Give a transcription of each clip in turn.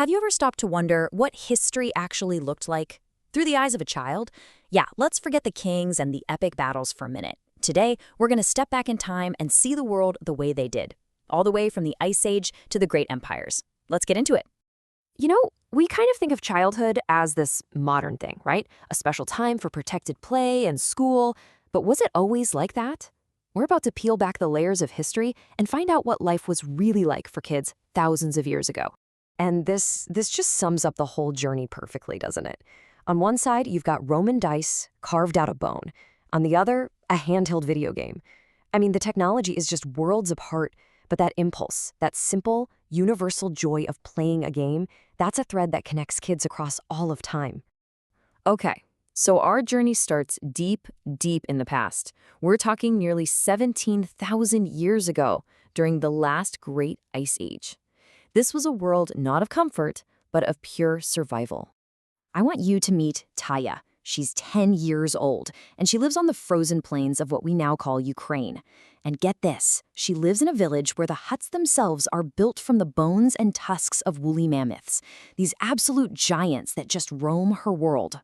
Have you ever stopped to wonder what history actually looked like? Through the eyes of a child? Yeah, let's forget the kings and the epic battles for a minute. Today, we're going to step back in time and see the world the way they did, all the way from the Ice Age to the great empires. Let's get into it. We kind of think of childhood as this modern thing, right? A special time for protected play and school. But was it always like that? We're about to peel back the layers of history and find out what life was really like for kids thousands of years ago. And this just sums up the whole journey perfectly, doesn't it? On one side, you've got Roman dice carved out of bone. On the other, a handheld video game. I mean, the technology is just worlds apart, but that impulse, that simple, universal joy of playing a game, that's a thread that connects kids across all of time. Okay, so our journey starts deep, deep in the past. We're talking nearly 17,000 years ago, during the last great ice age. This was a world not of comfort, but of pure survival. I want you to meet Taya. She's 10 years old, and she lives on the frozen plains of what we now call Ukraine. And get this, she lives in a village where the huts themselves are built from the bones and tusks of woolly mammoths, these absolute giants that just roam her world.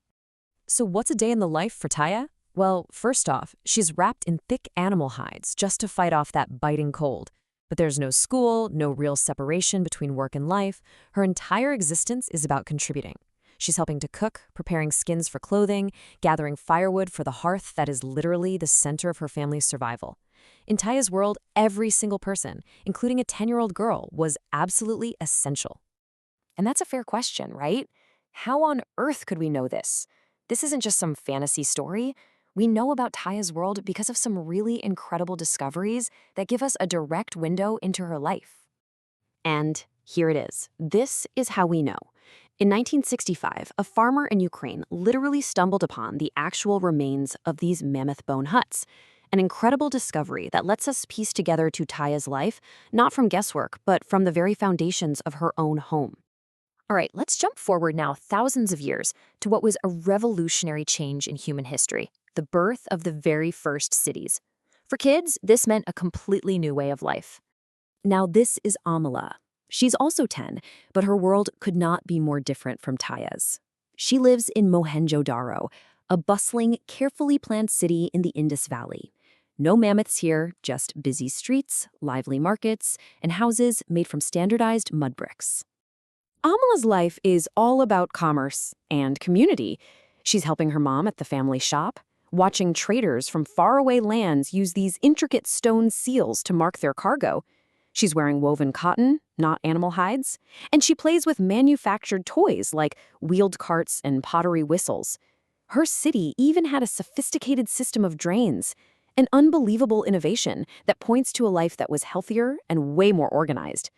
So what's a day in the life for Taya? Well, first off, she's wrapped in thick animal hides just to fight off that biting cold. But there's no school, no real separation between work and life. Her entire existence is about contributing. She's helping to cook, preparing skins for clothing, gathering firewood for the hearth that is literally the center of her family's survival. In Taya's world, every single person, including a 10-year-old girl, was absolutely essential. And that's a fair question, right? How on earth could we know this? This isn't just some fantasy story. We know about Taya's world because of some really incredible discoveries that give us a direct window into her life. And here it is. This is how we know. In 1965, a farmer in Ukraine literally stumbled upon the actual remains of these mammoth bone huts, an incredible discovery that lets us piece together to Taya's life, not from guesswork, but from the very foundations of her own home. All right, let's jump forward now thousands of years to what was a revolutionary change in human history, the birth of the very first cities. For kids, this meant a completely new way of life. Now, this is Amala. She's also 10, but her world could not be more different from Taya's. She lives in Mohenjo-Daro, a bustling, carefully planned city in the Indus Valley. No mammoths here, just busy streets, lively markets, and houses made from standardized mud bricks. Amala's life is all about commerce and community. She's helping her mom at the family shop, watching traders from faraway lands use these intricate stone seals to mark their cargo. She's wearing woven cotton, not animal hides, and she plays with manufactured toys like wheeled carts and pottery whistles. Her city even had a sophisticated system of drains, an unbelievable innovation that points to a life that was healthier and way more organized.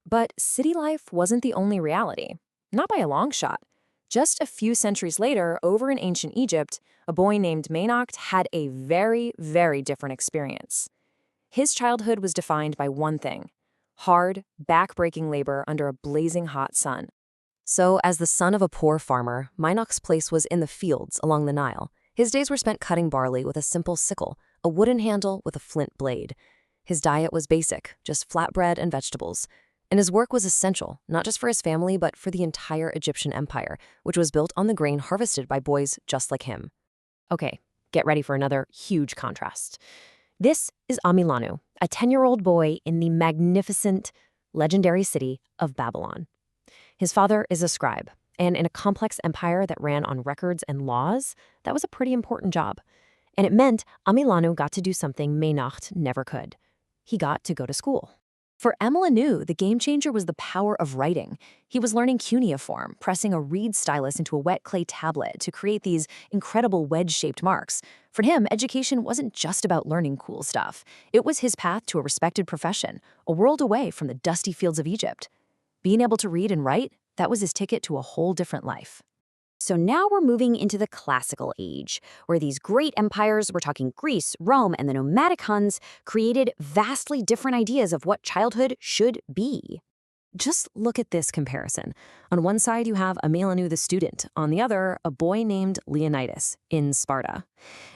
But city life wasn't the only reality, not by a long shot. Just a few centuries later, over in ancient Egypt, a boy named Mainacht had a very, very different experience. His childhood was defined by one thing: hard, back-breaking labor under a blazing hot sun. So, as the son of a poor farmer, Mainacht's place was in the fields along the Nile. His days were spent cutting barley with a simple sickle, a wooden handle with a flint blade. His diet was basic, just flatbread and vegetables. And his work was essential, not just for his family, but for the entire Egyptian empire, which was built on the grain harvested by boys just like him. Okay, get ready for another huge contrast. This is Amilanu, a 10-year-old boy in the magnificent, legendary city of Babylon. His father is a scribe, and in a complex empire that ran on records and laws, that was a pretty important job. And it meant Amilanu got to do something Mainacht never could. He got to go to school. For Amilanu, the game changer was the power of writing. He was learning cuneiform, pressing a reed stylus into a wet clay tablet to create these incredible wedge-shaped marks. For him, education wasn't just about learning cool stuff. It was his path to a respected profession, a world away from the dusty fields of Egypt. Being able to read and write, that was his ticket to a whole different life. So now we're moving into the classical age, where these great empires, we're talking Greece, Rome, and the nomadic Huns, created vastly different ideas of what childhood should be. Just look at this comparison. On one side, you have Amilanu the student. On the other, a boy named Leonidas in Sparta.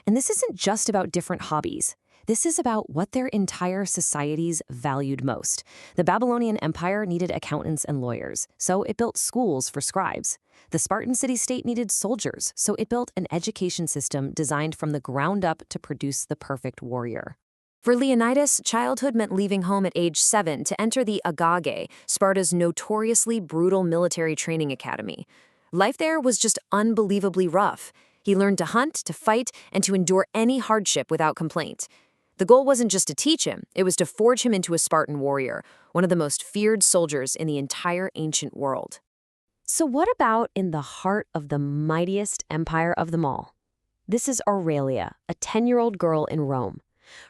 And this isn't just about different hobbies. This is about what their entire societies valued most. The Babylonian Empire needed accountants and lawyers, so it built schools for scribes. The Spartan city-state needed soldiers, so it built an education system designed from the ground up to produce the perfect warrior. For Leonidas, childhood meant leaving home at age 7 to enter the Agage, Sparta's notoriously brutal military training academy. Life there was just unbelievably rough. He learned to hunt, to fight, and to endure any hardship without complaint. The goal wasn't just to teach him, it was to forge him into a Spartan warrior, one of the most feared soldiers in the entire ancient world. So what about in the heart of the mightiest empire of them all? This is Aurelia, a 10-year-old girl in Rome.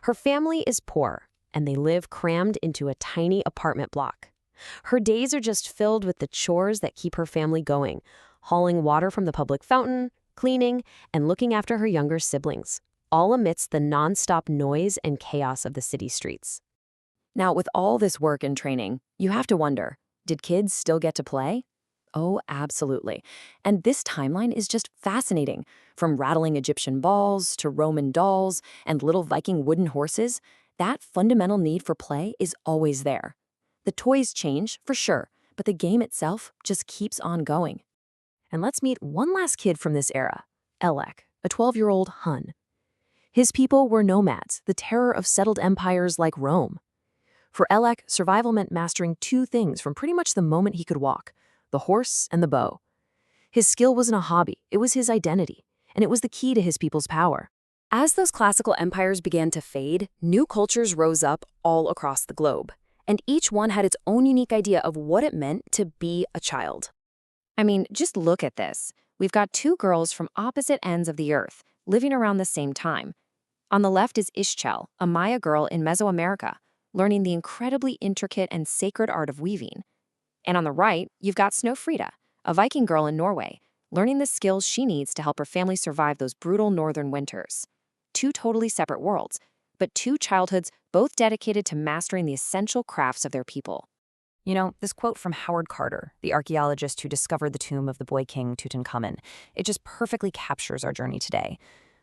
Her family is poor, and they live crammed into a tiny apartment block. Her days are just filled with the chores that keep her family going, hauling water from the public fountain, cleaning, and looking after her younger siblings, all amidst the nonstop noise and chaos of the city streets. Now, with all this work and training, you have to wonder, did kids still get to play? Oh, absolutely. And this timeline is just fascinating. From rattling Egyptian balls to Roman dolls and little Viking wooden horses, that fundamental need for play is always there. The toys change, for sure, but the game itself just keeps on going. And let's meet one last kid from this era, Elek, a 12-year-old Hun. His people were nomads, the terror of settled empires like Rome. For Elek, survival meant mastering two things from pretty much the moment he could walk: the horse and the bow. His skill wasn't a hobby, it was his identity, and it was the key to his people's power. As those classical empires began to fade, new cultures rose up all across the globe, and each one had its own unique idea of what it meant to be a child. I mean, just look at this. We've got two girls from opposite ends of the earth, living around the same time. On the left is Ishchel, a Maya girl in Mesoamerica, learning the incredibly intricate and sacred art of weaving. And on the right, you've got Snowfrida, a Viking girl in Norway, learning the skills she needs to help her family survive those brutal northern winters. Two totally separate worlds, but two childhoods both dedicated to mastering the essential crafts of their people. You know, this quote from Howard Carter, the archaeologist who discovered the tomb of the boy king Tutankhamun, it just perfectly captures our journey today.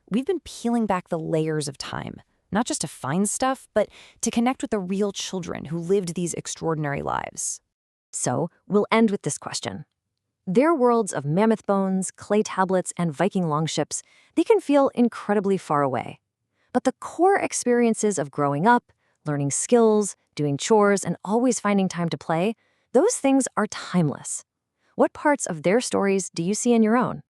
We've been peeling back the layers of time, not just to find stuff, but to connect with the real children who lived these extraordinary lives. So, we'll end with this question. Their worlds of mammoth bones, clay tablets, and Viking longships, they can feel incredibly far away. But the core experiences of growing up, learning skills, doing chores, and always finding time to play, those things are timeless. What parts of their stories do you see in your own?